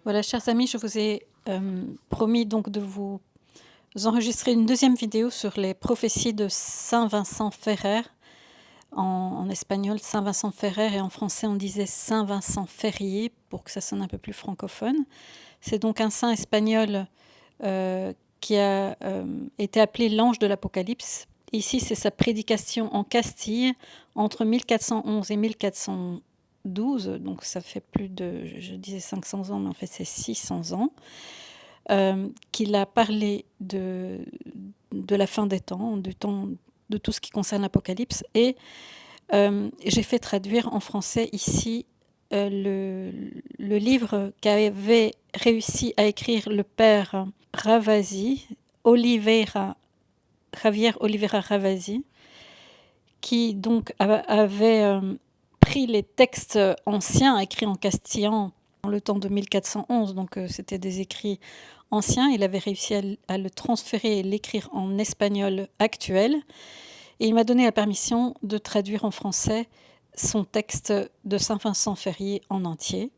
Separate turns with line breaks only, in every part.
Voilà, chers amis, je vous ai promis donc de vous enregistrer une deuxième vidéo sur les prophéties de Saint Vincent Ferrer. En espagnol, Saint Vincent Ferrer, et en français, on disait Saint Vincent Ferrier, pour que ça sonne un peu plus francophone. C'est donc un saint espagnol qui a été appelé l'ange de l'Apocalypse. Ici, c'est sa prédication en Castille entre 1411 et 1412, donc ça fait plus de, je disais 500 ans, mais en fait c'est 600 ans, qu'il a parlé de la fin des temps, du temps de tout ce qui concerne l'Apocalypse. Et j'ai fait traduire en français ici le livre qu'avait réussi à écrire le père Ravasi, Javier Oliveira Ravasi, qui donc avait pris les textes anciens écrits en castillan dans le temps de 1411, donc c'était des écrits anciens. Il avait réussi à le transférer et l'écrire en espagnol actuel. Et il m'a donné la permission de traduire en français son texte de Saint Vincent Ferrier en entier.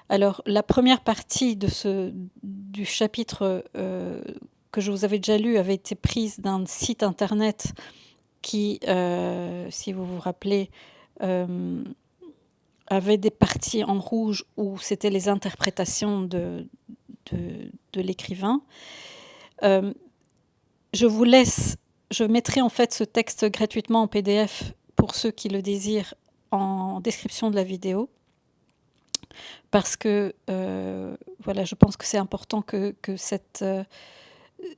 Alors, la première partie du chapitre que je vous avais déjà lu avait été prise d'un site internet qui, si vous vous rappelez, avait des parties en rouge où c'était les interprétations de l'écrivain. Je mettrai en fait ce texte gratuitement en PDF pour ceux qui le désirent en description de la vidéo. Parce que voilà, je pense que c'est important que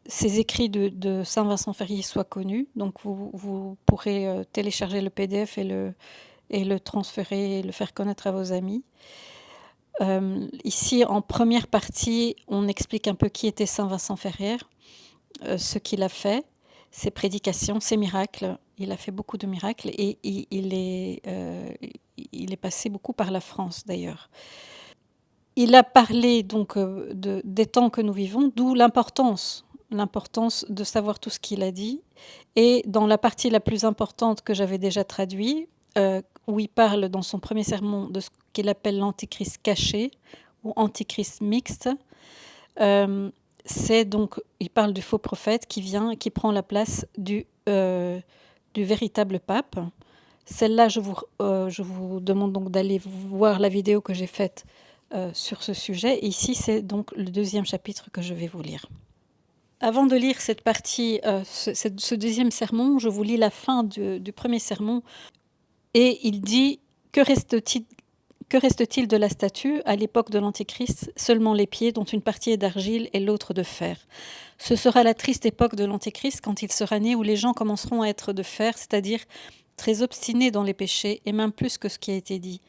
ces écrits de Saint Vincent Ferrier soient connus. Donc vous pourrez télécharger le PDF et le transférer et le faire connaître à vos amis. Ici, en première partie, on explique un peu qui était Saint Vincent Ferrier, ce qu'il a fait, ses prédications, ses miracles. Il a fait beaucoup de miracles et il est passé beaucoup par la France d'ailleurs. Il a parlé donc des temps que nous vivons, d'où l'importance de savoir tout ce qu'il a dit. Et dans la partie la plus importante que j'avais déjà traduite, où il parle dans son premier sermon de ce qu'il appelle l'antichrist caché ou antichrist mixte, c'est donc, il parle du faux prophète qui prend la place du véritable pape. Celle-là, je vous demande donc d'aller voir la vidéo que j'ai faite sur ce sujet. Ici, c'est donc le deuxième chapitre que je vais vous lire. Avant de lire cette partie, ce deuxième sermon, je vous lis la fin du premier sermon. Et il dit, que reste-t-il de la statue à l'époque de l'Antéchrist? Seulement les pieds, dont une partie est d'argile et l'autre de fer. Ce sera la triste époque de l'Antéchrist quand il sera né, où les gens commenceront à être de fer, c'est-à-dire très obstinés dans les péchés, et même plus que ce qui a été dit.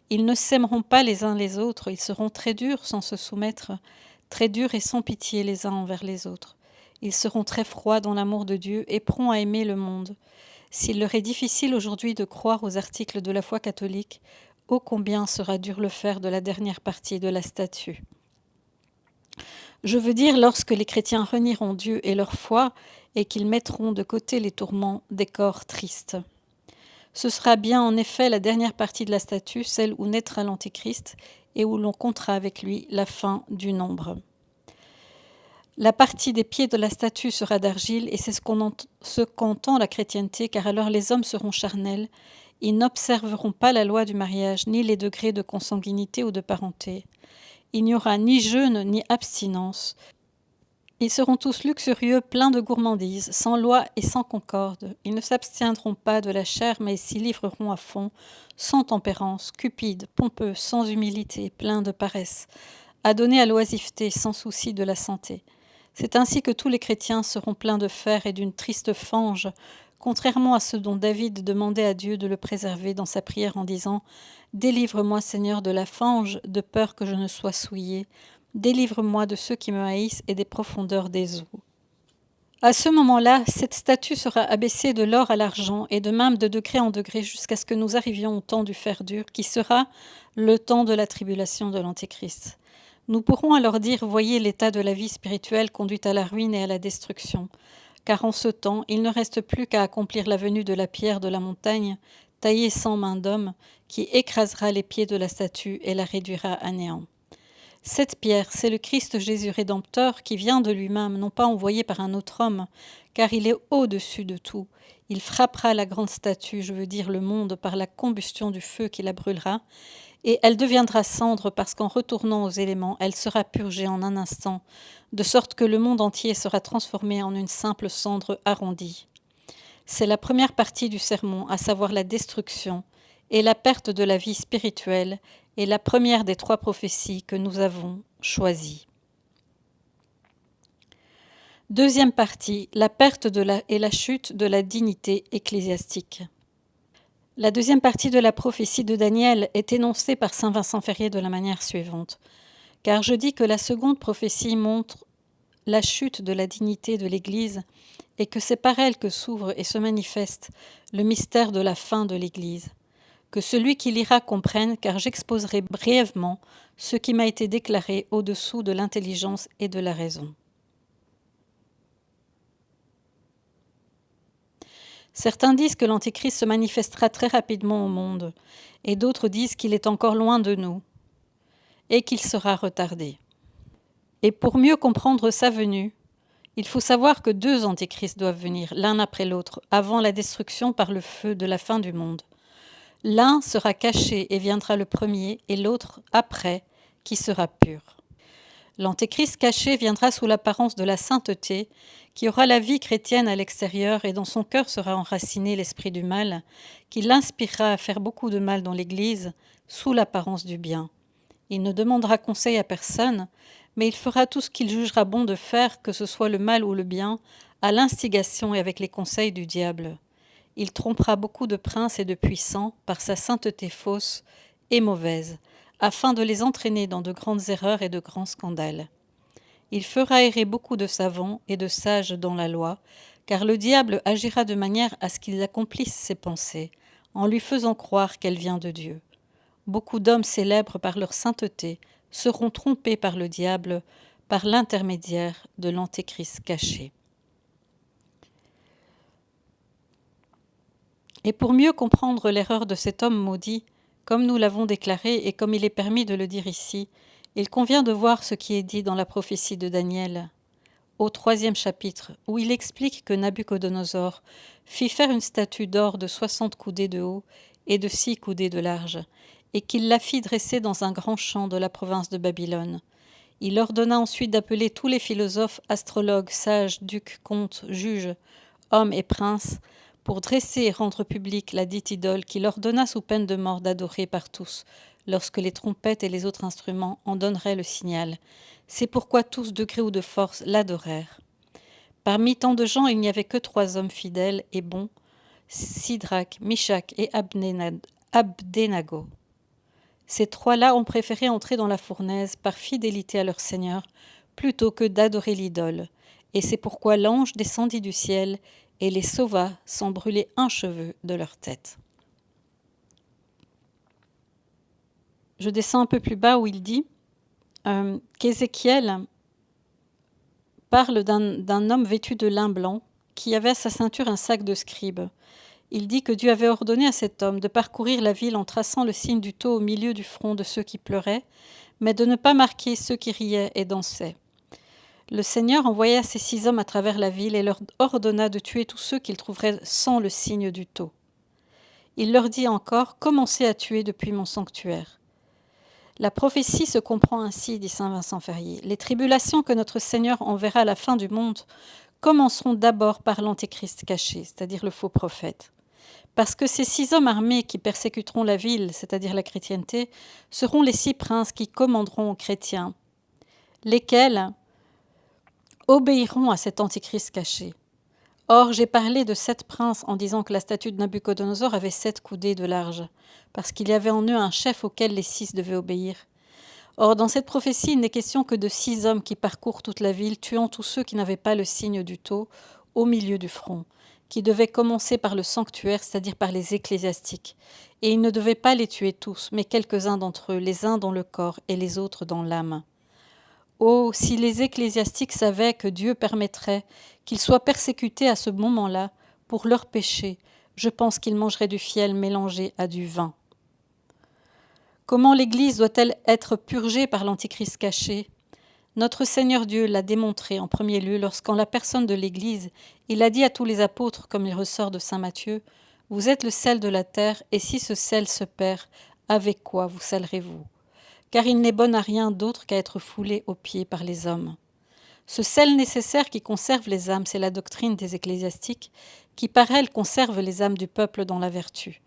Ils ne s'aimeront pas les uns les autres, ils seront très durs sans se soumettre, très durs et sans pitié les uns envers les autres. Ils seront très froids dans l'amour de Dieu et prompts à aimer le monde. S'il leur est difficile aujourd'hui de croire aux articles de la foi catholique, ô combien sera dur le faire de la dernière partie de la statue. Je veux dire lorsque les chrétiens renieront Dieu et leur foi et qu'ils mettront de côté les tourments des corps tristes. Ce sera bien en effet la dernière partie de la statue, celle où naîtra l'Antéchrist et où l'on comptera avec lui la fin du nombre. La partie des pieds de la statue sera d'argile, et c'est ce qu'entend la chrétienté, car alors les hommes seront charnels, ils n'observeront pas la loi du mariage, ni les degrés de consanguinité ou de parenté. Il n'y aura ni jeûne, ni abstinence. Ils seront tous luxurieux, pleins de gourmandise, sans loi et sans concorde. Ils ne s'abstiendront pas de la chair, mais s'y livreront à fond, sans tempérance, cupides, pompeux, sans humilité, pleins de paresse, adonnés à l'oisiveté, sans souci de la santé. C'est ainsi que tous les chrétiens seront pleins de fer et d'une triste fange, contrairement à ce dont David demandait à Dieu de le préserver dans sa prière en disant « Délivre-moi, Seigneur, de la fange, de peur que je ne sois souillé. Délivre-moi de ceux qui me haïssent et des profondeurs des eaux. » À ce moment-là, cette statue sera abaissée de l'or à l'argent et de même de degré en degré jusqu'à ce que nous arrivions au temps du fer dur, qui sera le temps de la tribulation de l'Antéchrist. Nous pourrons alors dire « Voyez l'état de la vie spirituelle conduite à la ruine et à la destruction. » Car en ce temps, il ne reste plus qu'à accomplir la venue de la pierre de la montagne, taillée sans main d'homme, qui écrasera les pieds de la statue et la réduira à néant. Cette pierre, c'est le Christ Jésus Rédempteur qui vient de lui-même, non pas envoyé par un autre homme, car il est au-dessus de tout. Il frappera la grande statue, je veux dire le monde, par la combustion du feu qui la brûlera, et elle deviendra cendre parce qu'en retournant aux éléments, elle sera purgée en un instant, de sorte que le monde entier sera transformé en une simple cendre arrondie. C'est la première partie du sermon, à savoir la destruction et la perte de la vie spirituelle, et la première des 3 prophéties que nous avons choisies. Deuxième partie, la perte et la chute de la dignité ecclésiastique. La deuxième partie de la prophétie de Daniel est énoncée par saint Vincent Ferrier de la manière suivante. Car je dis que la seconde prophétie montre la chute de la dignité de l'Église et que c'est par elle que s'ouvre et se manifeste le mystère de la fin de l'Église. Que celui qui lira comprenne, car j'exposerai brièvement ce qui m'a été déclaré au-dessous de l'intelligence et de la raison. Certains disent que l'Antéchrist se manifestera très rapidement au monde, et d'autres disent qu'il est encore loin de nous, et qu'il sera retardé. Et pour mieux comprendre sa venue, il faut savoir que 2 antéchrists doivent venir, l'un après l'autre, avant la destruction par le feu de la fin du monde. L'un sera caché et viendra le premier, et l'autre après, qui sera pur. L'antéchrist caché viendra sous l'apparence de la sainteté, qui aura la vie chrétienne à l'extérieur et dans son cœur sera enraciné l'esprit du mal, qui l'inspirera à faire beaucoup de mal dans l'Église, sous l'apparence du bien. Il ne demandera conseil à personne, mais il fera tout ce qu'il jugera bon de faire, que ce soit le mal ou le bien, à l'instigation et avec les conseils du diable. Il trompera beaucoup de princes et de puissants par sa sainteté fausse et mauvaise, afin de les entraîner dans de grandes erreurs et de grands scandales. Il fera errer beaucoup de savants et de sages dans la loi, car le diable agira de manière à ce qu'ils accomplissent ses pensées, en lui faisant croire qu'elle vient de Dieu. Beaucoup d'hommes célèbres par leur sainteté seront trompés par le diable par l'intermédiaire de l'antéchrist caché. Et pour mieux comprendre l'erreur de cet homme maudit, comme nous l'avons déclaré et comme il est permis de le dire ici, il convient de voir ce qui est dit dans la prophétie de Daniel, au 3e chapitre, où il explique que Nabuchodonosor fit faire une statue d'or de 60 coudées de haut et de 6 coudées de large, et qu'il la fit dresser dans un grand champ de la province de Babylone. Il ordonna ensuite d'appeler tous les philosophes, astrologues, sages, ducs, comtes, juges, hommes et princes, pour dresser et rendre publique la dite idole qu'il ordonna sous peine de mort d'adorer par tous, lorsque les trompettes et les autres instruments en donneraient le signal. C'est pourquoi tous, de gré ou de force, l'adorèrent. Parmi tant de gens, il n'y avait que 3 hommes fidèles et bons, Sidrac, Mishak et Abdenago. Ces 3-là ont préféré entrer dans la fournaise par fidélité à leur Seigneur, plutôt que d'adorer l'idole. Et c'est pourquoi l'ange descendit du ciel et les sauva sans brûler un cheveu de leur tête. Je descends un peu plus bas où il dit qu'Ézéchiel parle d'un homme vêtu de lin blanc qui avait à sa ceinture un sac de scribe. Il dit que Dieu avait ordonné à cet homme de parcourir la ville en traçant le signe du tau au milieu du front de ceux qui pleuraient, mais de ne pas marquer ceux qui riaient et dansaient. Le Seigneur envoya ces 6 hommes à travers la ville et leur ordonna de tuer tous ceux qu'ils trouveraient sans le signe du tau. Il leur dit encore « Commencez à tuer depuis mon sanctuaire ». La prophétie se comprend ainsi, dit saint Vincent Ferrier. Les tribulations que notre Seigneur enverra à la fin du monde commenceront d'abord par l'antéchrist caché, c'est-à-dire le faux prophète. Parce que ces 6 hommes armés qui persécuteront la ville, c'est-à-dire la chrétienté, seront les 6 princes qui commanderont aux chrétiens, lesquels obéiront à cet antichrist caché. Or, j'ai parlé de 7 princes en disant que la statue de Nabuchodonosor avait 7 coudées de large, parce qu'il y avait en eux un chef auquel les 6 devaient obéir. Or, dans cette prophétie, il n'est question que de 6 hommes qui parcourent toute la ville, tuant tous ceux qui n'avaient pas le signe du tau au milieu du front, qui devaient commencer par le sanctuaire, c'est-à-dire par les ecclésiastiques. Et ils ne devaient pas les tuer tous, mais quelques-uns d'entre eux, les uns dans le corps et les autres dans l'âme. Oh, si les ecclésiastiques savaient que Dieu permettrait qu'ils soient persécutés à ce moment-là pour leurs péchés, je pense qu'ils mangeraient du fiel mélangé à du vin. Comment l'Église doit-elle être purgée par l'Antichrist caché? Notre Seigneur Dieu l'a démontré en premier lieu lorsqu'en la personne de l'Église, il a dit à tous les apôtres, comme il ressort de saint Matthieu, « Vous êtes le sel de la terre, et si ce sel se perd, avec quoi vous salerez-vous » Car il n'est bon à rien d'autre qu'à être foulé aux pieds par les hommes. Ce sel nécessaire qui conserve les âmes, c'est la doctrine des ecclésiastiques, qui par elle conserve les âmes du peuple dans la vertu.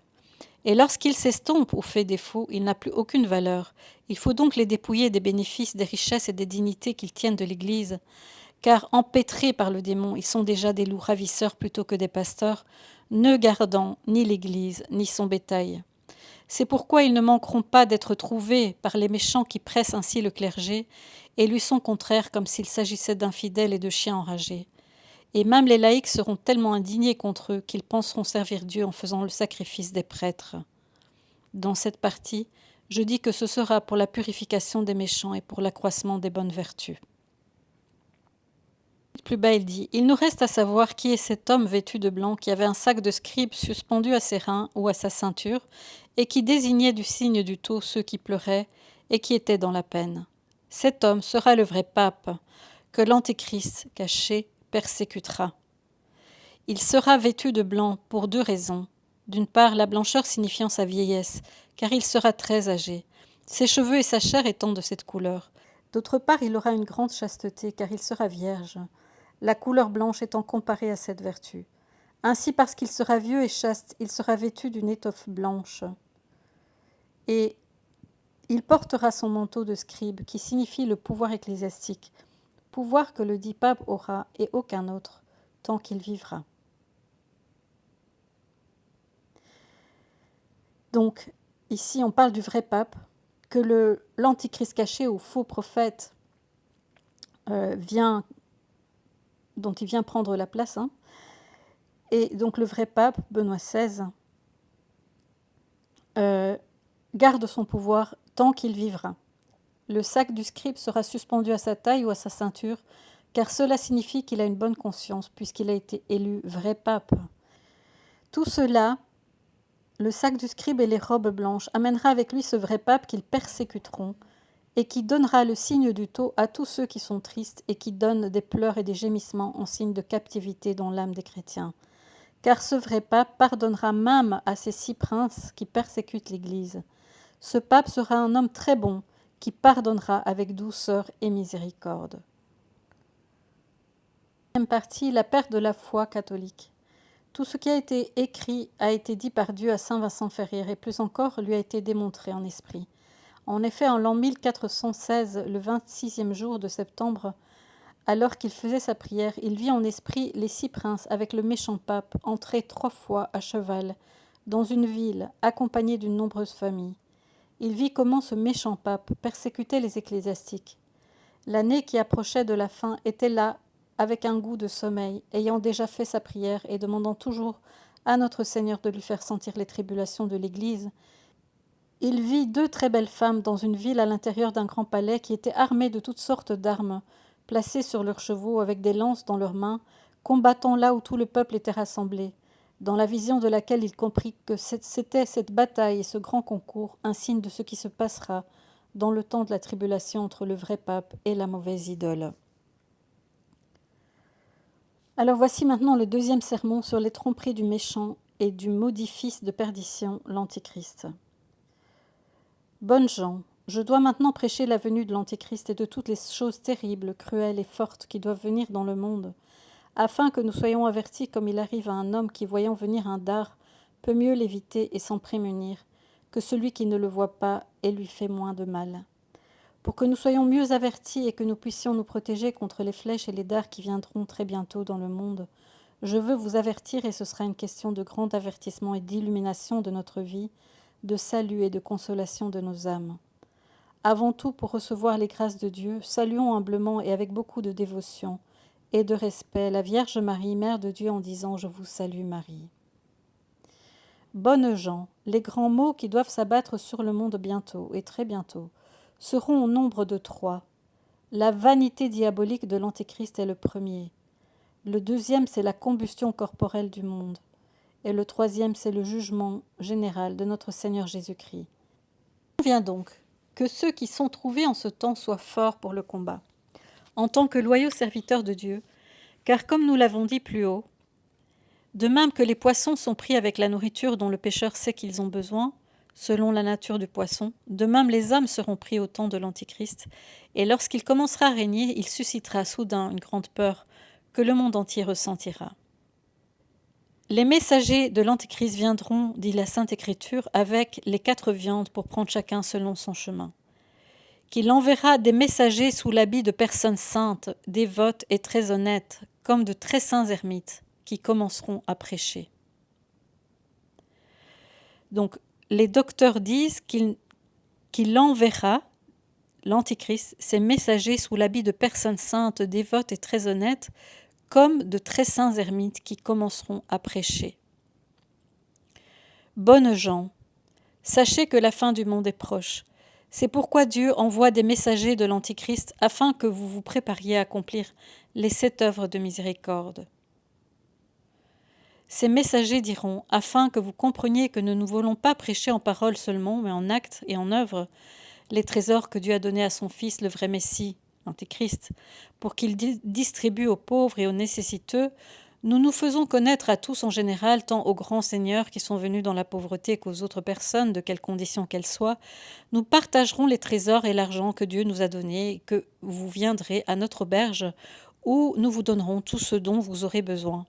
Et lorsqu'il s'estompe ou fait défaut, il n'a plus aucune valeur. Il faut donc les dépouiller des bénéfices, des richesses et des dignités qu'ils tiennent de l'Église, car empêtrés par le démon, ils sont déjà des loups ravisseurs plutôt que des pasteurs, ne gardant ni l'Église ni son bétail. C'est pourquoi ils ne manqueront pas d'être trouvés par les méchants qui pressent ainsi le clergé et lui sont contraires comme s'il s'agissait d'infidèles et de chiens enragés. Et même les laïcs seront tellement indignés contre eux qu'ils penseront servir Dieu en faisant le sacrifice des prêtres. Dans cette partie, je dis que ce sera pour la purification des méchants et pour l'accroissement des bonnes vertus. Plus bas, il dit « Il nous reste à savoir qui est cet homme vêtu de blanc qui avait un sac de scribe suspendu à ses reins ou à sa ceinture et qui désignait du signe du tau ceux qui pleuraient et qui étaient dans la peine. Cet homme sera le vrai pape que l'Antéchrist caché persécutera. Il sera vêtu de blanc pour deux raisons. D'une part, la blancheur signifiant sa vieillesse, car il sera très âgé, ses cheveux et sa chair étant de cette couleur. D'autre part, il aura une grande chasteté, car il sera vierge, la couleur blanche étant comparée à cette vertu. Ainsi, parce qu'il sera vieux et chaste, il sera vêtu d'une étoffe blanche. Et il portera son manteau de scribe, qui signifie le pouvoir ecclésiastique, pouvoir que le dit pape aura et aucun autre, tant qu'il vivra. Donc, ici, on parle du vrai pape, que l'antichrist caché ou faux prophète dont il vient prendre la place. Et donc, le vrai pape, Benoît XVI, garde son pouvoir tant qu'il vivra. Le sac du scribe sera suspendu à sa taille ou à sa ceinture, car cela signifie qu'il a une bonne conscience, puisqu'il a été élu vrai pape. Tout cela, le sac du scribe et les robes blanches, amènera avec lui ce vrai pape qu'ils persécuteront, et qui donnera le signe du tau à tous ceux qui sont tristes et qui donnent des pleurs et des gémissements en signe de captivité dans l'âme des chrétiens. Car ce vrai pape pardonnera même à ces 6 princes qui persécutent l'Église. Ce pape sera un homme très bon, qui pardonnera avec douceur et miséricorde. Deuxième partie, la perte de la foi catholique. Tout ce qui a été écrit a été dit par Dieu à saint Vincent Ferrier et plus encore lui a été démontré en esprit. En effet, en l'an 1416, le 26e jour de septembre, alors qu'il faisait sa prière, il vit en esprit les 6 princes avec le méchant pape entrer 3 fois à cheval dans une ville accompagnés d'une nombreuse famille. Il vit comment ce méchant pape persécutait les ecclésiastiques. L'année qui approchait de la fin était là avec un goût de sommeil, ayant déjà fait sa prière et demandant toujours à notre Seigneur de lui faire sentir les tribulations de l'Église. Il vit 2 très belles femmes dans une ville à l'intérieur d'un grand palais qui étaient armées de toutes sortes d'armes, placées sur leurs chevaux avec des lances dans leurs mains, combattant là où tout le peuple était rassemblé, dans la vision de laquelle il comprit que c'était cette bataille et ce grand concours un signe de ce qui se passera dans le temps de la tribulation entre le vrai pape et la mauvaise idole. Alors voici maintenant le 2e sermon sur les tromperies du méchant et du maudit fils de perdition, l'Antichrist. Bonnes gens, je dois maintenant prêcher la venue de l'Antéchrist et de toutes les choses terribles, cruelles et fortes qui doivent venir dans le monde, afin que nous soyons avertis comme il arrive à un homme qui, voyant venir un dard, peut mieux l'éviter et s'en prémunir, que celui qui ne le voit pas et lui fait moins de mal. Pour que nous soyons mieux avertis et que nous puissions nous protéger contre les flèches et les dards qui viendront très bientôt dans le monde, je veux vous avertir, et ce sera une question de grand avertissement et d'illumination de notre vie, de salut et de consolation de nos âmes. Avant tout, pour recevoir les grâces de Dieu, saluons humblement et avec beaucoup de dévotion et de respect la Vierge Marie, Mère de Dieu, en disant « Je vous salue Marie ». Bonnes gens, les grands maux qui doivent s'abattre sur le monde bientôt, et très bientôt, seront au nombre de 3. La vanité diabolique de l'Antéchrist est le premier. Le 2e, c'est la combustion corporelle du monde. Et le 3e, c'est le jugement général de notre Seigneur Jésus-Christ. Vient donc que ceux qui sont trouvés en ce temps soient forts pour le combat, en tant que loyaux serviteurs de Dieu, car comme nous l'avons dit plus haut, de même que les poissons sont pris avec la nourriture dont le pêcheur sait qu'ils ont besoin, selon la nature du poisson, de même les hommes seront pris au temps de l'Antichrist, et lorsqu'il commencera à régner, il suscitera soudain une grande peur que le monde entier ressentira. Les messagers de l'Antichrist viendront, dit la Sainte Écriture, avec les 4 viandes pour prendre chacun selon son chemin. Qu'il enverra des messagers sous l'habit de personnes saintes, dévotes et très honnêtes, comme de très saints ermites, qui commenceront à prêcher. Donc, les docteurs disent qu'il enverra, l'Antichrist, ses messagers sous l'habit de personnes saintes, dévotes et très honnêtes, comme de très saints ermites qui commenceront à prêcher. Bonnes gens, sachez que la fin du monde est proche. C'est pourquoi Dieu envoie des messagers de l'Antichrist afin que vous vous prépariez à accomplir les 7 œuvres de miséricorde. Ces messagers diront, afin que vous compreniez que nous ne voulons pas prêcher en parole seulement, mais en actes et en œuvres, les trésors que Dieu a donnés à son Fils, le vrai Messie, l'Antéchrist, pour qu'il distribue aux pauvres et aux nécessiteux, nous nous faisons connaître à tous en général, tant aux grands seigneurs qui sont venus dans la pauvreté qu'aux autres personnes, de quelque condition qu'elles soient. Nous partagerons les trésors et l'argent que Dieu nous a donnés, et que vous viendrez à notre auberge, où nous vous donnerons tout ce dont vous aurez besoin.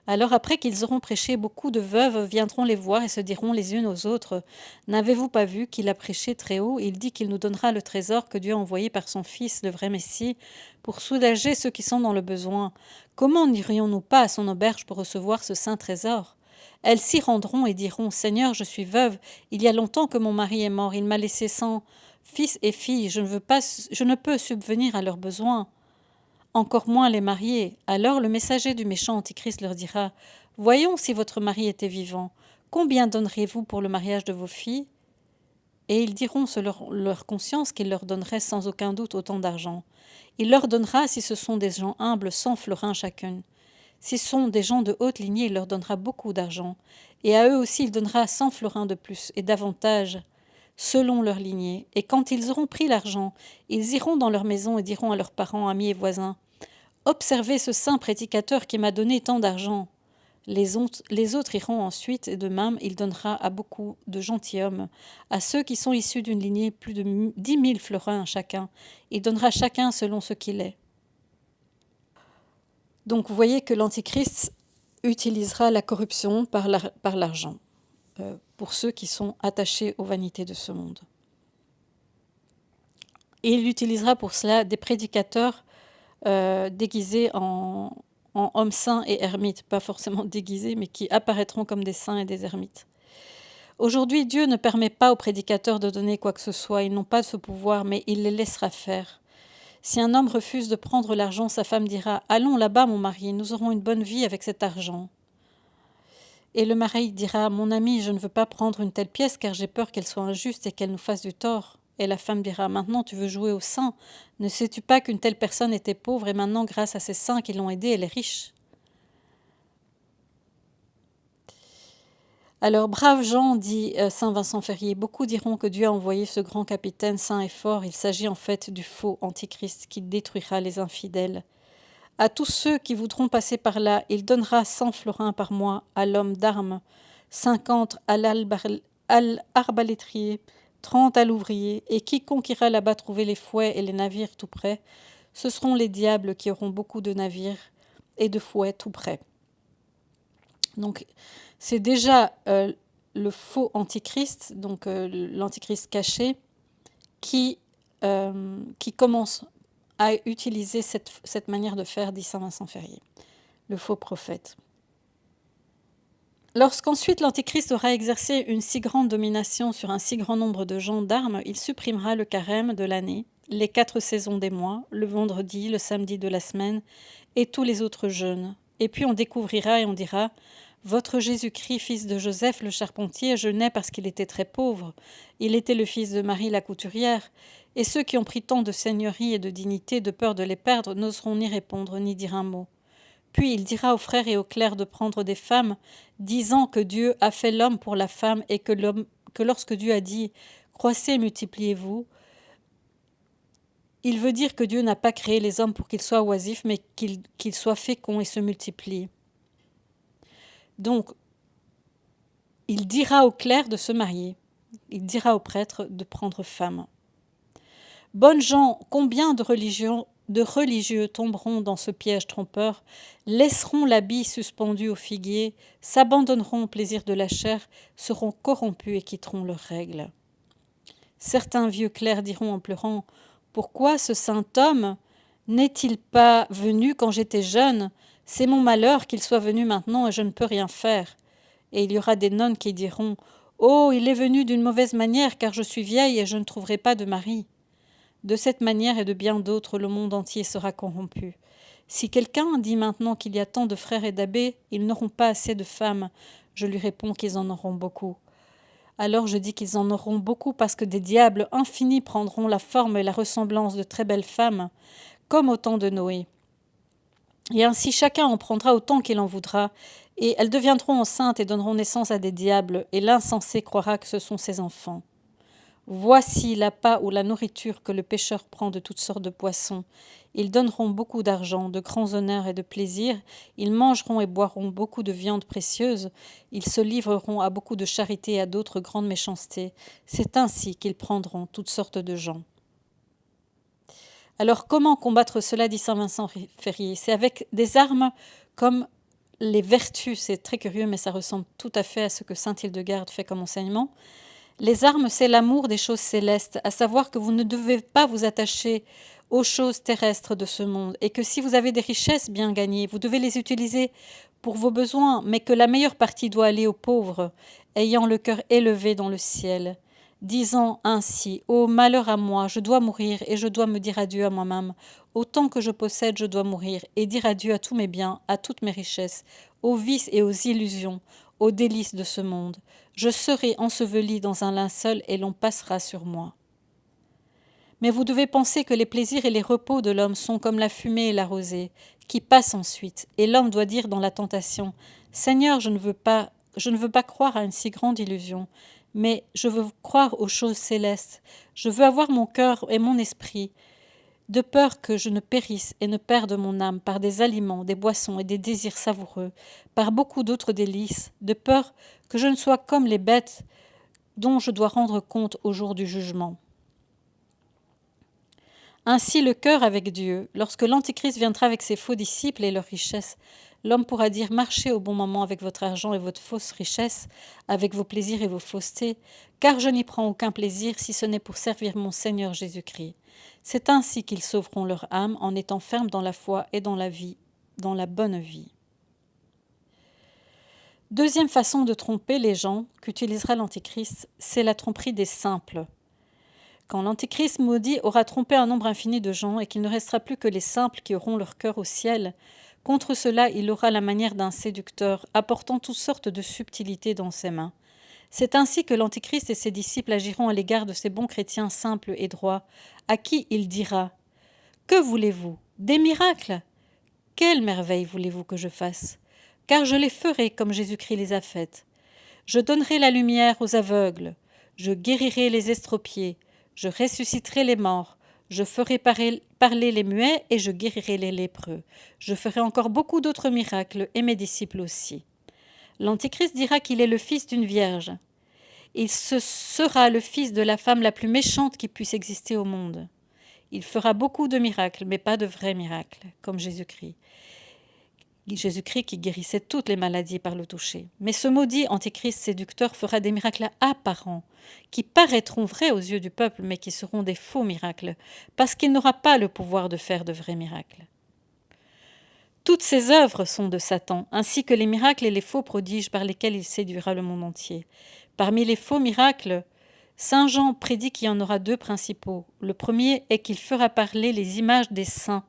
Alors après qu'ils auront prêché, beaucoup de veuves viendront les voir et se diront les unes aux autres, « N'avez-vous pas vu qu'il a prêché très haut? Il dit qu'il nous donnera le trésor que Dieu a envoyé par son Fils, le vrai Messie, pour soulager ceux qui sont dans le besoin. Comment n'irions-nous pas à son auberge pour recevoir ce saint trésor ?» Elles s'y rendront et diront, « Seigneur, je suis veuve, il y a longtemps que mon mari est mort, il m'a laissé sans fils et filles, je ne peux subvenir à leurs besoins. » Encore moins les mariés. Alors le messager du méchant Antichrist leur dira, « Voyons si votre mari était vivant. Combien donneriez-vous pour le mariage de vos filles ?» Et ils diront selon leur conscience qu'il leur donnerait sans aucun doute autant d'argent. Il leur donnera, si ce sont des gens humbles, 100 florins chacune. Si ce sont des gens de haute lignée, il leur donnera beaucoup d'argent. Et à eux aussi il donnera 100 florins de plus, et davantage, selon leur lignée. Et quand ils auront pris l'argent, ils iront dans leur maison et diront à leurs parents, amis et voisins, « Observez ce saint prédicateur qui m'a donné tant d'argent. » Les autres iront ensuite, et de même, il donnera à beaucoup de gentilshommes, à ceux qui sont issus d'une lignée plus de 10 000 florins chacun. Il donnera chacun selon ce qu'il est. Donc vous voyez que l'Antichrist utilisera la corruption par l'argent, pour ceux qui sont attachés aux vanités de ce monde. Et il utilisera pour cela des prédicateurs déguisés en hommes saints et ermites, pas forcément déguisés, mais qui apparaîtront comme des saints et des ermites. Aujourd'hui, Dieu ne permet pas aux prédicateurs de donner quoi que ce soit, ils n'ont pas ce pouvoir, mais il les laissera faire. Si un homme refuse de prendre l'argent, sa femme dira « Allons là-bas, mon mari, nous aurons une bonne vie avec cet argent. » Et le mari dira « Mon ami, je ne veux pas prendre une telle pièce car j'ai peur qu'elle soit injuste et qu'elle nous fasse du tort. » Et la femme dira « Maintenant tu veux jouer aux saints. Ne sais-tu pas qu'une telle personne était pauvre et maintenant grâce à ces saints qui l'ont aidée, elle est riche ?» Alors, braves gens, dit saint Vincent Ferrier, beaucoup diront que Dieu a envoyé ce grand capitaine saint et fort. Il s'agit en fait du faux antichrist qui détruira les infidèles. À tous ceux qui voudront passer par là, il donnera 100 florins par mois à l'homme d'armes, 50 à l'arbalétrier, 30 à l'ouvrier, et quiconque ira là-bas trouver les fouets et les navires tout près, ce seront les diables qui auront beaucoup de navires et de fouets tout près. Donc, c'est déjà le faux antichrist, donc l'antichrist caché, qui commence à utiliser cette manière de faire, dit saint Vincent Ferrier, le faux prophète. Lorsqu'ensuite l'antichrist aura exercé une si grande domination sur un si grand nombre de gens d'armes, il supprimera le carême de l'année, les 4 saisons des mois, le vendredi, le samedi de la semaine et tous les autres jeûnes. Et puis on découvrira et on dira « Votre Jésus-Christ, fils de Joseph le charpentier, jeûnait parce qu'il était très pauvre. Il était le fils de Marie la couturière. Et ceux qui ont pris tant de seigneurie et de dignité, de peur de les perdre, n'oseront ni répondre ni dire un mot. Puis il dira aux frères et aux clercs de prendre des femmes, disant que Dieu a fait l'homme pour la femme et que que lorsque Dieu a dit « croissez et multipliez-vous », il veut dire que Dieu n'a pas créé les hommes pour qu'ils soient oisifs, mais qu'ils soient féconds et se multiplient. Donc, il dira aux clercs de se marier. Il dira aux prêtres de prendre femme. Bonnes gens, combien de religieux tomberont dans ce piège trompeur, laisseront l'habit suspendu au figuier, s'abandonneront au plaisir de la chair, seront corrompus et quitteront leurs règles. Certains vieux clercs diront en pleurant « Pourquoi ce saint homme n'est-il pas venu quand j'étais jeune ? C'est mon malheur qu'il soit venu maintenant et je ne peux rien faire. » Et il y aura des nonnes qui diront « Oh, il est venu d'une mauvaise manière car je suis vieille et je ne trouverai pas de mari. » De cette manière et de bien d'autres, le monde entier sera corrompu. Si quelqu'un dit maintenant qu'il y a tant de frères et d'abbés, ils n'auront pas assez de femmes. Je lui réponds qu'ils en auront beaucoup. Alors je dis qu'ils en auront beaucoup parce que des diables infinis prendront la forme et la ressemblance de très belles femmes, comme au temps de Noé. Et ainsi chacun en prendra autant qu'il en voudra, et elles deviendront enceintes et donneront naissance à des diables, et l'insensé croira que ce sont ses enfants. Voici l'appât ou la nourriture que le pêcheur prend de toutes sortes de poissons. Ils donneront beaucoup d'argent, de grands honneurs et de plaisirs. Ils mangeront et boiront beaucoup de viande précieuse. Ils se livreront à beaucoup de charité et à d'autres grandes méchancetés. C'est ainsi qu'ils prendront toutes sortes de gens. Alors comment combattre cela, dit saint Vincent Ferrier? C'est avec des armes comme les vertus. C'est très curieux, mais ça ressemble tout à fait à ce que saint Hildegarde fait comme enseignement. Les armes, c'est l'amour des choses célestes, à savoir que vous ne devez pas vous attacher aux choses terrestres de ce monde, et que si vous avez des richesses bien gagnées, vous devez les utiliser pour vos besoins, mais que la meilleure partie doit aller aux pauvres, ayant le cœur élevé dans le ciel, disant ainsi « Ô malheur à moi, je dois mourir, et je dois me dire adieu à moi-même. Autant que je possède, je dois mourir, et dire adieu à tous mes biens, à toutes mes richesses, aux vices et aux illusions, aux délices de ce monde. Je serai enseveli dans un linceul et l'on passera sur moi. » Mais vous devez penser que les plaisirs et les repos de l'homme sont comme la fumée et la rosée, qui passent ensuite, et l'homme doit dire dans la tentation « Seigneur, je ne veux pas croire à une si grande illusion, mais je veux croire aux choses célestes. Je veux avoir mon cœur et mon esprit, de peur que je ne périsse et ne perde mon âme par des aliments, des boissons et des désirs savoureux, par beaucoup d'autres délices, de peur que je ne sois comme les bêtes dont je dois rendre compte au jour du jugement. Ainsi le cœur avec Dieu, lorsque l'Antichrist viendra avec ses faux disciples et leurs richesses, l'homme pourra dire « Marchez au bon moment avec votre argent et votre fausse richesse, avec vos plaisirs et vos faussetés, car je n'y prends aucun plaisir si ce n'est pour servir mon Seigneur Jésus-Christ. » C'est ainsi qu'ils sauveront leur âme en étant fermes dans la foi et dans la vie, dans la bonne vie. Deuxième façon de tromper les gens qu'utilisera l'Antichrist, c'est la tromperie des simples. Quand l'Antichrist maudit aura trompé un nombre infini de gens et qu'il ne restera plus que les simples qui auront leur cœur au ciel, contre cela il aura la manière d'un séducteur, apportant toutes sortes de subtilités dans ses mains. C'est ainsi que l'Antichrist et ses disciples agiront à l'égard de ces bons chrétiens simples et droits, à qui il dira « Que voulez-vous? Des miracles? Quelle merveille voulez-vous que je fasse? Car je les ferai comme Jésus-Christ les a faites. Je donnerai la lumière aux aveugles, je guérirai les estropiés, je ressusciterai les morts, je ferai parler les muets et je guérirai les lépreux. Je ferai encore beaucoup d'autres miracles et mes disciples aussi. » L'Antichrist dira qu'il est le fils d'une vierge. Il sera le fils de la femme la plus méchante qui puisse exister au monde. Il fera beaucoup de miracles, mais pas de vrais miracles, comme Jésus-Christ. Jésus-Christ qui guérissait toutes les maladies par le toucher. Mais ce maudit antichrist séducteur fera des miracles apparents, qui paraîtront vrais aux yeux du peuple, mais qui seront des faux miracles, parce qu'il n'aura pas le pouvoir de faire de vrais miracles. Toutes ces œuvres sont de Satan, ainsi que les miracles et les faux prodiges par lesquels il séduira le monde entier. Parmi les faux miracles, saint Jean prédit qu'il y en aura deux principaux. Le premier est qu'il fera parler les images des saints,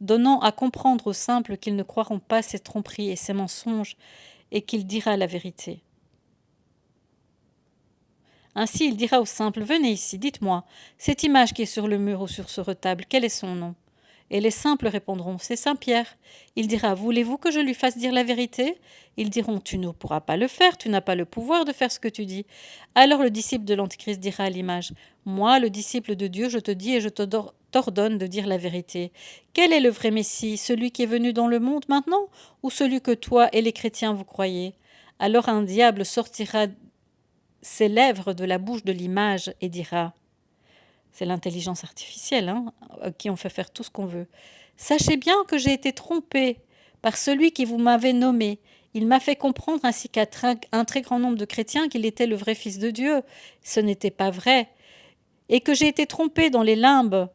donnant à comprendre aux simples qu'ils ne croiront pas ces tromperies et ces mensonges, et qu'il dira la vérité. Ainsi il dira aux simples « Venez ici, dites-moi, cette image qui est sur le mur ou sur ce retable, quel est son nom ?» Et les simples répondront, c'est Saint Pierre. Il dira, voulez-vous que je lui fasse dire la vérité? Ils diront, tu ne pourras pas le faire, tu n'as pas le pouvoir de faire ce que tu dis. Alors le disciple de l'Antichrist dira à l'image, moi, le disciple de Dieu, je te dis et je t'ordonne de dire la vérité. Quel est le vrai Messie, celui qui est venu dans le monde maintenant, ou celui que toi et les chrétiens vous croyez? Alors un diable sortira ses lèvres de la bouche de l'image et dira, c'est l'intelligence artificielle, à qui on fait faire tout ce qu'on veut. Sachez bien que j'ai été trompé par celui qui vous m'avait nommé. Il m'a fait comprendre ainsi qu'à un très grand nombre de chrétiens qu'il était le vrai Fils de Dieu. Ce n'était pas vrai. Et que j'ai été trompé dans les limbes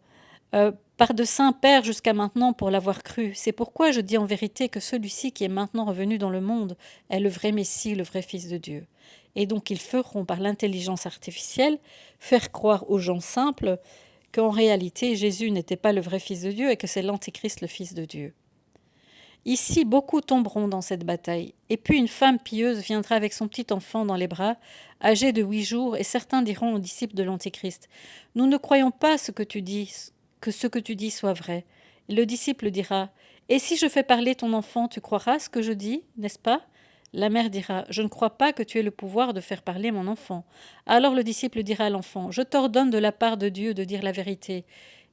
par de saints pères jusqu'à maintenant pour l'avoir cru. C'est pourquoi je dis en vérité que celui-ci qui est maintenant revenu dans le monde est le vrai Messie, le vrai Fils de Dieu. Et donc ils feront par l'intelligence artificielle faire croire aux gens simples qu'en réalité Jésus n'était pas le vrai Fils de Dieu et que c'est l'Antéchrist le Fils de Dieu. Ici, beaucoup tomberont dans cette bataille. Et puis une femme pieuse viendra avec son petit enfant dans les bras, âgé de 8 jours, et certains diront aux disciples de l'Antéchrist, « Nous ne croyons pas que ce que tu dis soit vrai. » Et le disciple dira, « Et si je fais parler ton enfant, tu croiras ce que je dis, n'est-ce pas ?» La mère dira, « Je ne crois pas que tu aies le pouvoir de faire parler mon enfant. » Alors le disciple dira à l'enfant, « Je t'ordonne de la part de Dieu de dire la vérité.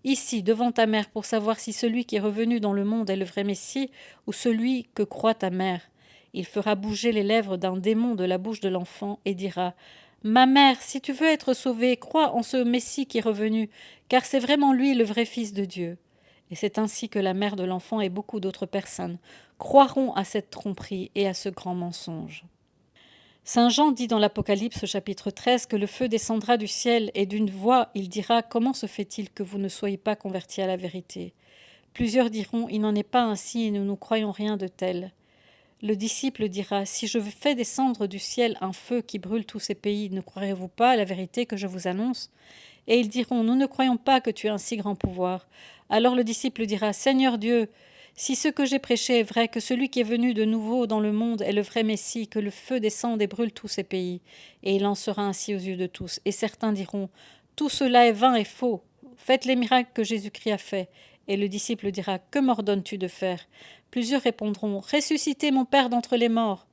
Ici, devant ta mère, pour savoir si celui qui est revenu dans le monde est le vrai Messie ou celui que croit ta mère. Il fera bouger les lèvres d'un démon de la bouche de l'enfant et dira, « Ma mère, si tu veux être sauvée, crois en ce Messie qui est revenu, car c'est vraiment lui le vrai Fils de Dieu. » Et c'est ainsi que la mère de l'enfant et beaucoup d'autres personnes croiront à cette tromperie et à ce grand mensonge. Saint Jean dit dans l'Apocalypse au chapitre 13 que le feu descendra du ciel et d'une voix il dira « Comment se fait-il que vous ne soyez pas convertis à la vérité ?» Plusieurs diront « Il n'en est pas ainsi et nous ne croyons rien de tel. » Le disciple dira « Si je fais descendre du ciel un feu qui brûle tous ces pays, ne croirez-vous pas à la vérité que je vous annonce ?» Et ils diront « Nous ne croyons pas que tu aies un si grand pouvoir. » Alors le disciple dira « Seigneur Dieu, si ce que j'ai prêché est vrai, que celui qui est venu de nouveau dans le monde est le vrai Messie, que le feu descende et brûle tous ces pays. » Et il en sera ainsi aux yeux de tous. Et certains diront « Tout cela est vain et faux. Faites les miracles que Jésus-Christ a faits. » Et le disciple dira « Que m'ordonnes-tu de faire ?» Plusieurs répondront « Ressuscitez mon Père d'entre les morts. »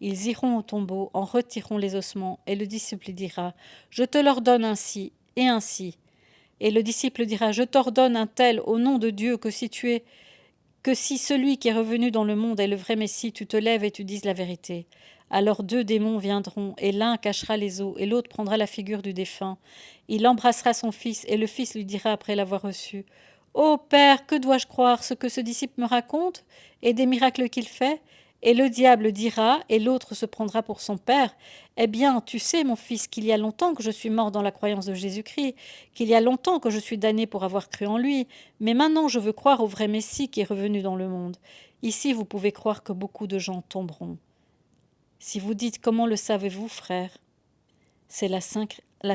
Ils iront au tombeau, en retireront les ossements. Et le disciple dira « Je te l'ordonne ainsi et ainsi. » Et le disciple dira « Je t'ordonne un tel au nom de Dieu que si celui qui est revenu dans le monde est le vrai Messie, tu te lèves et tu dises la vérité. » Alors 2 démons viendront, et l'un cachera les os, et l'autre prendra la figure du défunt. Il embrassera son fils, et le fils lui dira après l'avoir reçu, « Ô Père, que dois-je croire, ce que ce disciple me raconte, et des miracles qu'il fait ?» Et le diable dira, et l'autre se prendra pour son père, « Eh bien, tu sais, mon fils, qu'il y a longtemps que je suis mort dans la croyance de Jésus-Christ, qu'il y a longtemps que je suis damné pour avoir cru en lui, mais maintenant je veux croire au vrai Messie qui est revenu dans le monde. Ici, vous pouvez croire que beaucoup de gens tomberont. Si vous dites « Comment le savez-vous, frère ?» C'est la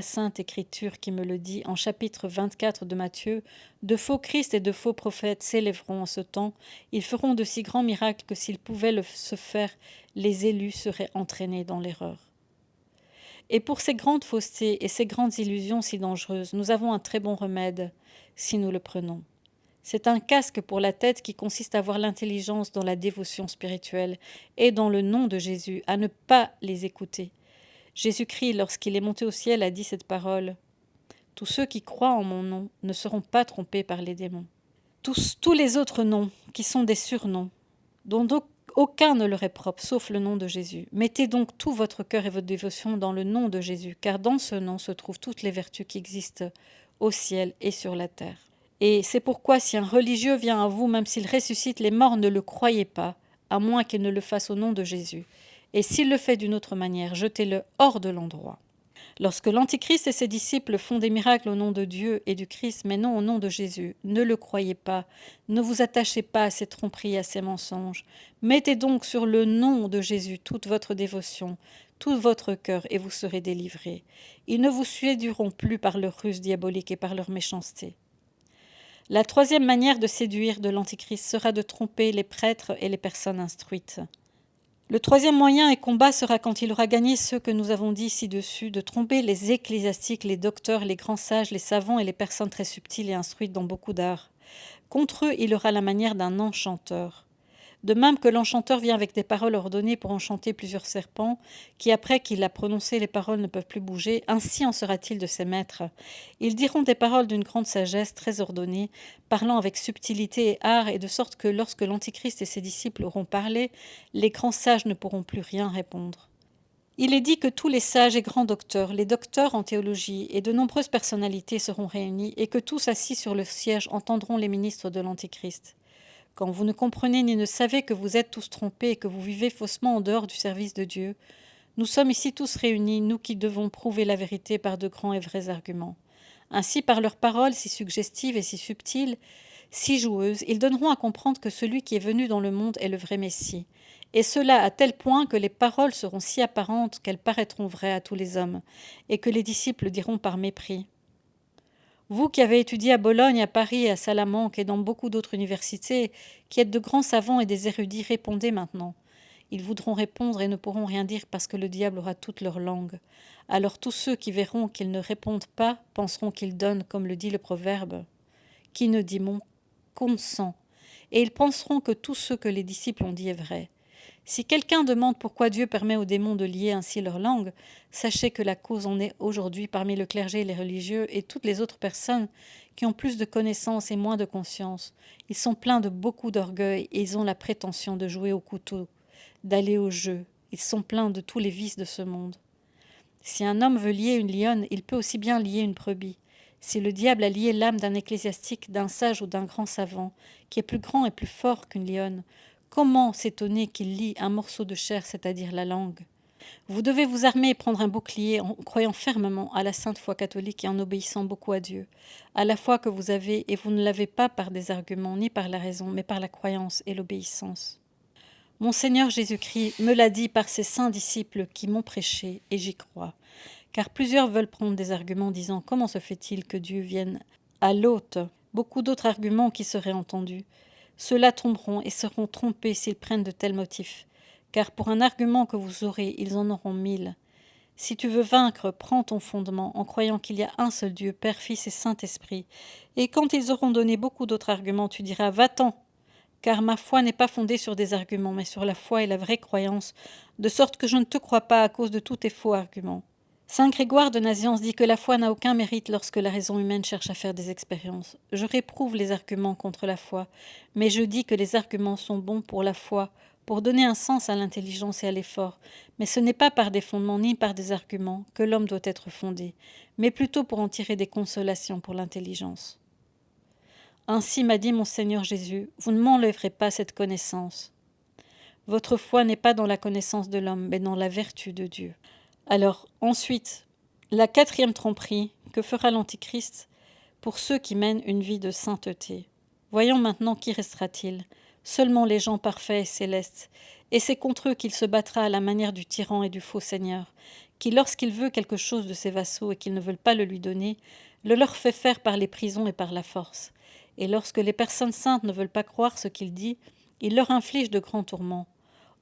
Sainte Écriture qui me le dit en chapitre 24 de Matthieu. De faux Christ et de faux prophètes s'élèveront en ce temps. Ils feront de si grands miracles que s'ils pouvaient se faire, les élus seraient entraînés dans l'erreur. Et pour ces grandes faussetés et ces grandes illusions si dangereuses, nous avons un très bon remède, si nous le prenons. C'est un casque pour la tête qui consiste à avoir l'intelligence dans la dévotion spirituelle et dans le nom de Jésus, à ne pas les écouter. Jésus-Christ, lorsqu'il est monté au ciel, a dit cette parole. « Tous ceux qui croient en mon nom ne seront pas trompés par les démons. » Tous les autres noms, qui sont des surnoms, dont aucun ne leur est propre, sauf le nom de Jésus. Mettez donc tout votre cœur et votre dévotion dans le nom de Jésus, car dans ce nom se trouvent toutes les vertus qui existent au ciel et sur la terre. Et c'est pourquoi si un religieux vient à vous, même s'il ressuscite les morts, ne le croyez pas, à moins qu'il ne le fasse au nom de Jésus. Et s'il le fait d'une autre manière, jetez-le hors de l'endroit. Lorsque l'Antichrist et ses disciples font des miracles au nom de Dieu et du Christ, mais non au nom de Jésus, ne le croyez pas, ne vous attachez pas à ces tromperies, à ces mensonges. Mettez donc sur le nom de Jésus toute votre dévotion, tout votre cœur, et vous serez délivrés. Ils ne vous séduiront plus par leur ruse diabolique et par leur méchanceté. La troisième manière de séduire de l'Antichrist sera de tromper les prêtres et les personnes instruites. Le troisième moyen et combat sera quand il aura gagné ceux que nous avons dit ci-dessus, de tromper les ecclésiastiques, les docteurs, les grands sages, les savants et les personnes très subtiles et instruites dans beaucoup d'arts. Contre eux, il aura la manière d'un enchanteur. De même que l'enchanteur vient avec des paroles ordonnées pour enchanter plusieurs serpents, qui après qu'il a prononcé les paroles ne peuvent plus bouger, ainsi en sera-t-il de ses maîtres. Ils diront des paroles d'une grande sagesse très ordonnées, parlant avec subtilité et art, et de sorte que lorsque l'Antichrist et ses disciples auront parlé, les grands sages ne pourront plus rien répondre. Il est dit que tous les sages et grands docteurs, les docteurs en théologie et de nombreuses personnalités seront réunis, et que tous assis sur le siège entendront les ministres de l'Antichrist. Quand vous ne comprenez ni ne savez que vous êtes tous trompés et que vous vivez faussement en dehors du service de Dieu, nous sommes ici tous réunis, nous qui devons prouver la vérité par de grands et vrais arguments. Ainsi, par leurs paroles si suggestives et si subtiles, si joueuses, ils donneront à comprendre que celui qui est venu dans le monde est le vrai Messie. Et cela à tel point que les paroles seront si apparentes qu'elles paraîtront vraies à tous les hommes, et que les disciples diront par mépris. Vous qui avez étudié à Bologne, à Paris, à Salamanque et dans beaucoup d'autres universités, qui êtes de grands savants et des érudits, répondez maintenant. Ils voudront répondre et ne pourront rien dire parce que le diable aura toute leur langue. Alors tous ceux qui verront qu'ils ne répondent pas penseront qu'ils donnent, comme le dit le proverbe. Qui ne dit mot consent. Et ils penseront que tout ce que les disciples ont dit est vrai. Si quelqu'un demande pourquoi Dieu permet aux démons de lier ainsi leur langue, sachez que la cause en est aujourd'hui parmi le clergé et les religieux et toutes les autres personnes qui ont plus de connaissances et moins de conscience. Ils sont pleins de beaucoup d'orgueil et ils ont la prétention de jouer au couteau, d'aller au jeu. Ils sont pleins de tous les vices de ce monde. Si un homme veut lier une lionne, il peut aussi bien lier une brebis. Si le diable a lié l'âme d'un ecclésiastique, d'un sage ou d'un grand savant, qui est plus grand et plus fort qu'une lionne, comment s'étonner qu'il lie un morceau de chair, c'est-à-dire la langue? Vous devez vous armer et prendre un bouclier en croyant fermement à la sainte foi catholique et en obéissant beaucoup à Dieu, à la foi que vous avez, et vous ne l'avez pas par des arguments ni par la raison, mais par la croyance et l'obéissance. Mon Seigneur Jésus-Christ me l'a dit par ses saints disciples qui m'ont prêché, et j'y crois. Car plusieurs veulent prendre des arguments disant « Comment se fait-il que Dieu vienne à l'hôte ?» Beaucoup d'autres arguments qui seraient entendus. Ceux-là tomberont et seront trompés s'ils prennent de tels motifs. Car pour un argument que vous aurez, ils en auront 1000. Si tu veux vaincre, prends ton fondement en croyant qu'il y a un seul Dieu, Père, Fils et Saint-Esprit. Et quand ils auront donné beaucoup d'autres arguments, tu diras « Va-t'en !» Car ma foi n'est pas fondée sur des arguments, mais sur la foi et la vraie croyance, de sorte que je ne te crois pas à cause de tous tes faux arguments. Saint Grégoire de Nazianze dit que la foi n'a aucun mérite lorsque la raison humaine cherche à faire des expériences. Je réprouve les arguments contre la foi, mais je dis que les arguments sont bons pour la foi, pour donner un sens à l'intelligence et à l'effort, mais ce n'est pas par des fondements ni par des arguments que l'homme doit être fondé, mais plutôt pour en tirer des consolations pour l'intelligence. Ainsi m'a dit mon Seigneur Jésus, vous ne m'enlèverez pas cette connaissance. Votre foi n'est pas dans la connaissance de l'homme, mais dans la vertu de Dieu. Alors, ensuite, la quatrième tromperie, que fera l'Antichrist pour ceux qui mènent une vie de sainteté? Voyons maintenant qui restera-t-il. Seulement les gens parfaits et célestes. Et c'est contre eux qu'il se battra à la manière du tyran et du faux seigneur, qui, lorsqu'il veut quelque chose de ses vassaux et qu'ils ne veulent pas le lui donner, le leur fait faire par les prisons et par la force. Et lorsque les personnes saintes ne veulent pas croire ce qu'il dit, il leur inflige de grands tourments.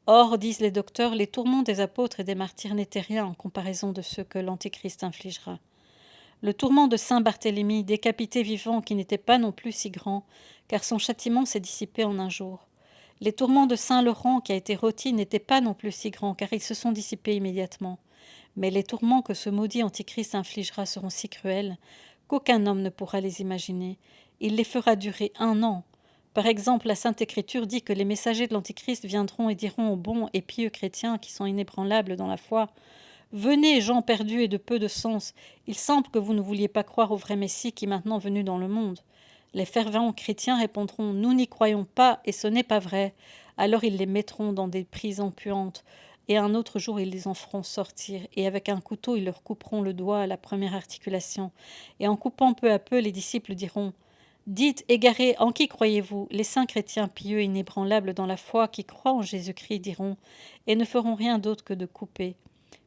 Or, disent les docteurs, les tourments des apôtres et des martyrs n'étaient rien en comparaison de ceux que l'Antéchrist infligera. Le tourment de saint Barthélemy, décapité vivant, qui n'était pas non plus si grand, car son châtiment s'est dissipé en un jour. Les tourments de saint Laurent, qui a été rôti, n'étaient pas non plus si grands, car ils se sont dissipés immédiatement. Mais les tourments que ce maudit Antichrist infligera seront si cruels qu'aucun homme ne pourra les imaginer. Il les fera durer 1 an. Par exemple, la Sainte Écriture dit que les messagers de l'Antichrist viendront et diront aux bons et pieux chrétiens qui sont inébranlables dans la foi « Venez, gens perdus et de peu de sens, il semble que vous ne vouliez pas croire au vrai Messie qui est maintenant venu dans le monde. » Les fervents chrétiens répondront « Nous n'y croyons pas et ce n'est pas vrai. » Alors ils les mettront dans des prisons puantes et un autre jour ils les en feront sortir et avec un couteau ils leur couperont le doigt à la première articulation. Et en coupant peu à peu, les disciples diront « Dites, égarés, en qui croyez-vous » Les saints chrétiens pieux et inébranlables dans la foi qui croient en Jésus-Christ diront et ne feront rien d'autre que de couper.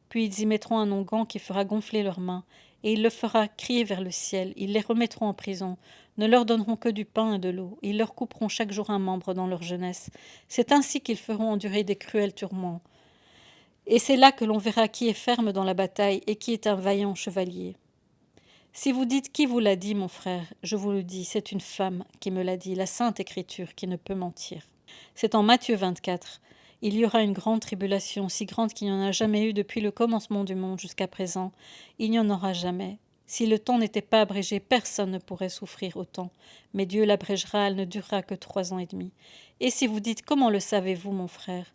Puis ils y mettront un onguent qui fera gonfler leurs mains, et il le fera crier vers le ciel. Ils les remettront en prison, ne leur donneront que du pain et de l'eau. Ils leur couperont chaque jour un membre dans leur jeunesse. C'est ainsi qu'ils feront endurer des cruels tourments. Et c'est là que l'on verra qui est ferme dans la bataille et qui est un vaillant chevalier. Si vous dites qui vous l'a dit, mon frère, je vous le dis, c'est une femme qui me l'a dit, la Sainte Écriture qui ne peut mentir. C'est en Matthieu 24. Il y aura une grande tribulation, si grande qu'il n'y en a jamais eu depuis le commencement du monde jusqu'à présent. Il n'y en aura jamais. Si le temps n'était pas abrégé, personne ne pourrait souffrir autant. Mais Dieu l'abrégera, elle ne durera que 3 ans et demi. Et si vous dites, comment le savez-vous, mon frère?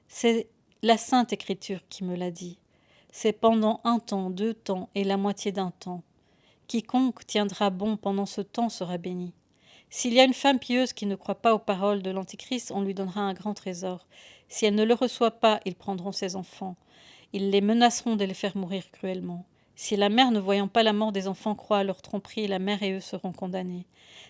C'est la Sainte Écriture qui me l'a dit. C'est pendant 1 temps, 2 temps et la moitié d'un temps. Quiconque tiendra bon pendant ce temps sera béni. S'il y a une femme pieuse qui ne croit pas aux paroles de l'Antichrist, on lui donnera un grand trésor. Si elle ne le reçoit pas, ils prendront ses enfants. Ils les menaceront de les faire mourir cruellement. Si la mère, ne voyant pas la mort des enfants, croit à leur tromperie, la mère et eux seront condamnés.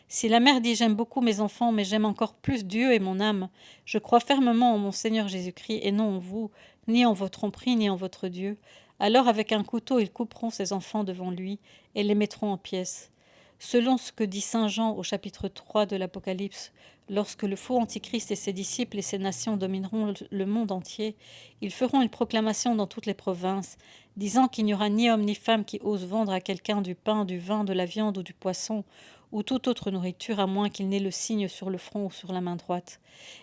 Si la mère dit « J'aime beaucoup mes enfants, mais j'aime encore plus Dieu et mon âme. Je crois fermement en mon Seigneur Jésus-Christ et non en vous, ni en votre tromperie, ni en votre Dieu. » Alors avec un couteau, ils couperont ses enfants devant lui et les mettront en pièces. Selon ce que dit saint Jean au chapitre 3 de l'Apocalypse, lorsque le faux Antichrist et ses disciples et ses nations domineront le monde entier, ils feront une proclamation dans toutes les provinces, disant qu'il n'y aura ni homme ni femme qui ose vendre à quelqu'un du pain, du vin, de la viande ou du poisson, ou toute autre nourriture, à moins qu'il n'ait le signe sur le front ou sur la main droite.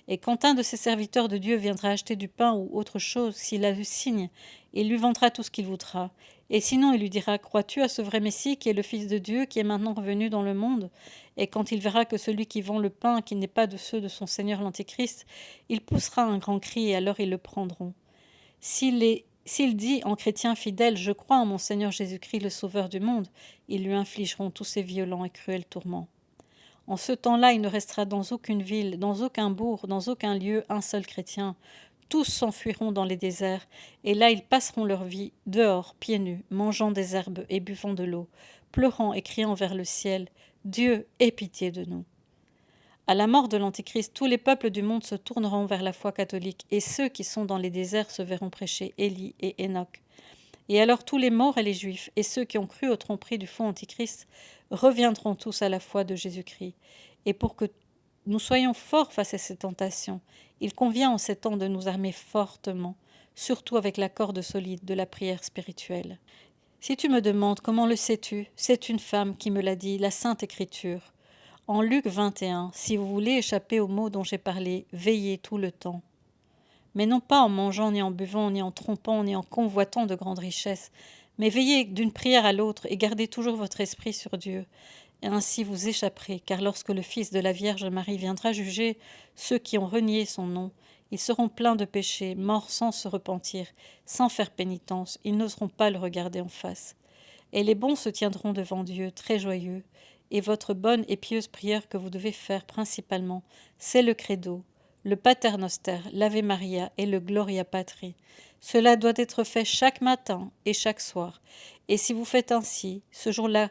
Et quand un de ses serviteurs de Dieu viendra acheter du pain ou autre chose, s'il a le signe, il lui vendra tout ce qu'il voudra. Et sinon, il lui dira, crois-tu à ce vrai Messie qui est le Fils de Dieu, qui est maintenant revenu dans le monde? Et quand il verra que celui qui vend le pain, qui n'est pas de ceux de son Seigneur l'Antéchrist, il poussera un grand cri, et alors ils le prendront. S'il dit en chrétien fidèle, je crois en mon Seigneur Jésus-Christ, le Sauveur du monde, ils lui infligeront tous ces violents et cruels tourments. En ce temps-là, il ne restera dans aucune ville, dans aucun bourg, dans aucun lieu, un seul chrétien. Tous s'enfuiront dans les déserts, et là ils passeront leur vie dehors, pieds nus, mangeant des herbes et buvant de l'eau, pleurant et criant vers le ciel, Dieu, aie pitié de nous. À la mort de l'Antichrist, tous les peuples du monde se tourneront vers la foi catholique, et ceux qui sont dans les déserts se verront prêcher Élie et Enoch. Et alors tous les morts et les juifs, et ceux qui ont cru aux tromperies du faux Antichrist, reviendront tous à la foi de Jésus-Christ. Et pour que nous soyons forts face à ces tentations, il convient en ces temps de nous armer fortement, surtout avec la corde solide de la prière spirituelle. Si tu me demandes comment le sais-tu, c'est une femme qui me l'a dit, la Sainte Écriture. En Luc 21, si vous voulez échapper aux mots dont j'ai parlé, veillez tout le temps. Mais non pas en mangeant, ni en buvant, ni en trompant, ni en convoitant de grandes richesses, mais veillez d'une prière à l'autre et gardez toujours votre esprit sur Dieu. Et ainsi vous échapperez, car lorsque le Fils de la Vierge Marie viendra juger ceux qui ont renié son nom, ils seront pleins de péchés, morts sans se repentir, sans faire pénitence, ils n'oseront pas le regarder en face. Et les bons se tiendront devant Dieu, très joyeux, et votre bonne et pieuse prière que vous devez faire principalement, c'est le credo, le Pater Noster, l'Ave Maria et le Gloria Patri. Cela doit être fait chaque matin et chaque soir. Et si vous faites ainsi, ce jour-là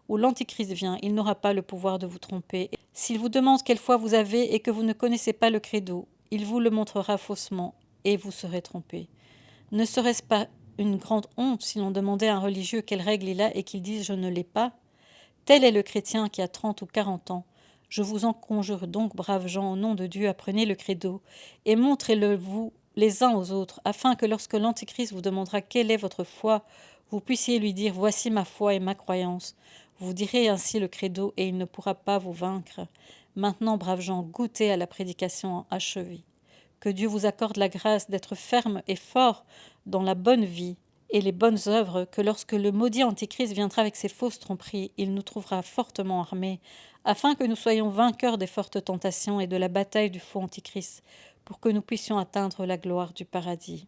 où l'Antichrist vient, il n'aura pas le pouvoir de vous tromper. S'il vous demande quelle foi vous avez et que vous ne connaissez pas le credo, il vous le montrera faussement et vous serez trompé. Ne serait-ce pas une grande honte si l'on demandait à un religieux quelle règle il a et qu'il dise « je ne l'ai pas » ? Tel est le chrétien qui a 30 ou 40 ans. Je vous en conjure donc, braves gens, au nom de Dieu, apprenez le credo et montrez-le vous les uns aux autres, afin que lorsque l'Antichrist vous demandera quelle est votre foi, vous puissiez lui dire « voici ma foi et ma croyance ». Vous direz ainsi le credo et il ne pourra pas vous vaincre. Maintenant, braves gens, goûtez à la prédication achevée. Que Dieu vous accorde la grâce d'être ferme et fort dans la bonne vie et les bonnes œuvres, que lorsque le maudit Antichrist viendra avec ses fausses tromperies, il nous trouvera fortement armés, afin que nous soyons vainqueurs des fortes tentations et de la bataille du faux Antichrist, pour que nous puissions atteindre la gloire du paradis.